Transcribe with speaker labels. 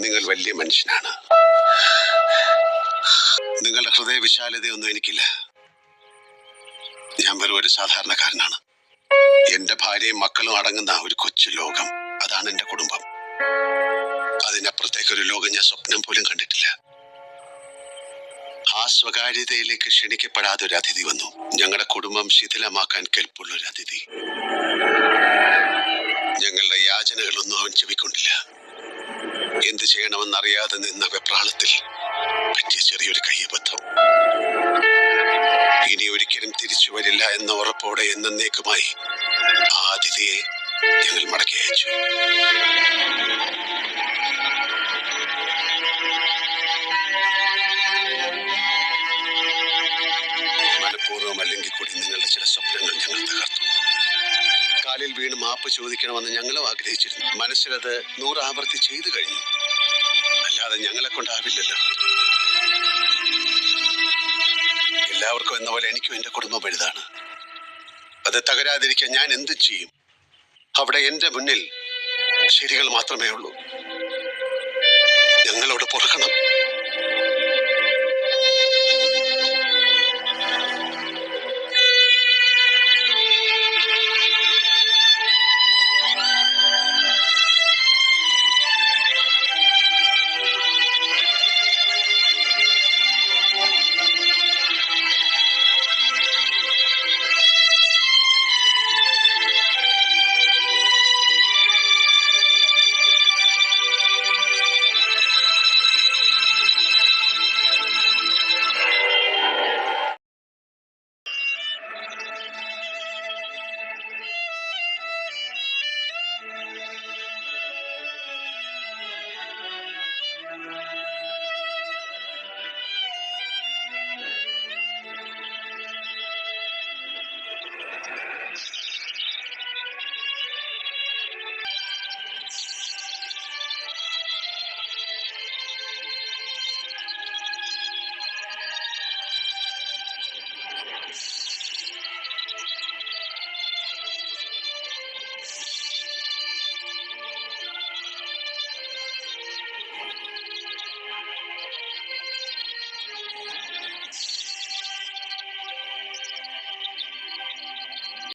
Speaker 1: നിങ്ങൾ വലിയ മനുഷ്യനാണ്. നിങ്ങളുടെ ഹൃദയ വിശാലതയൊന്നും എനിക്കില്ല. ഞാൻ വെറും ഒരു സാധാരണക്കാരനാണ്. എന്റെ ഭാര്യയും മക്കളും അടങ്ങുന്ന ഒരു കൊച്ചു ലോകം, അതാണ് എന്റെ കുടുംബം. അതിനപ്പുറത്തേക്കൊരു ലോകം ഞാൻ സ്വപ്നം പോലും കണ്ടിട്ടില്ല. ആ സ്വകാര്യതയിലേക്ക് ക്ഷണിക്കപ്പെടാതെ ഒരു അതിഥി വന്നു. ഞങ്ങളുടെ കുടുംബം ശിഥിലമാക്കാൻ കെൽപ്പുള്ള ഒരു അതിഥി. ഞങ്ങളുടെ യാചനകളൊന്നും അവൻ ചെവിക്കൊണ്ടില്ല. എന്ത് ചെയ്യണമെന്നറിയാതെ നിന്ന വെപ്രാളത്തിൽ പറ്റിയ ചെറിയൊരു കയ്യബദ്ധം. ഇനി ഒരിക്കലും തിരിച്ചു വരില്ല എന്ന ഉറപ്പോടെ എന്നേക്കുമായി ആ അതിഥിയെ ഞങ്ങൾ മടക്കി അയച്ചു. മനഃപൂർവ്വം അല്ലെങ്കിൽ കൂടി നിങ്ങളുടെ ചില സ്വപ്നങ്ങൾ ഞങ്ങൾ തകർത്തു. കാലിൽ വീണ് മാപ്പ് ചോദിക്കണമെന്ന് ഞങ്ങളും ആഗ്രഹിച്ചിരുന്നു. മനസ്സിലത് 100 ആവർത്തി ചെയ്തു കഴിഞ്ഞു. അല്ലാതെ ഞങ്ങളെ കൊണ്ടാവില്ലല്ലോ. എല്ലാവർക്കും എന്ന പോലെ എനിക്കും എന്റെ കുടുംബം വലുതാണ്. അത് തകരാതിരിക്കാൻ ഞാൻ എന്തും ചെയ്യും. അവിടെ എന്റെ മുന്നിൽ ശരികൾ മാത്രമേ ഉള്ളൂ. ഞങ്ങളോട് പൊറുക്കണം.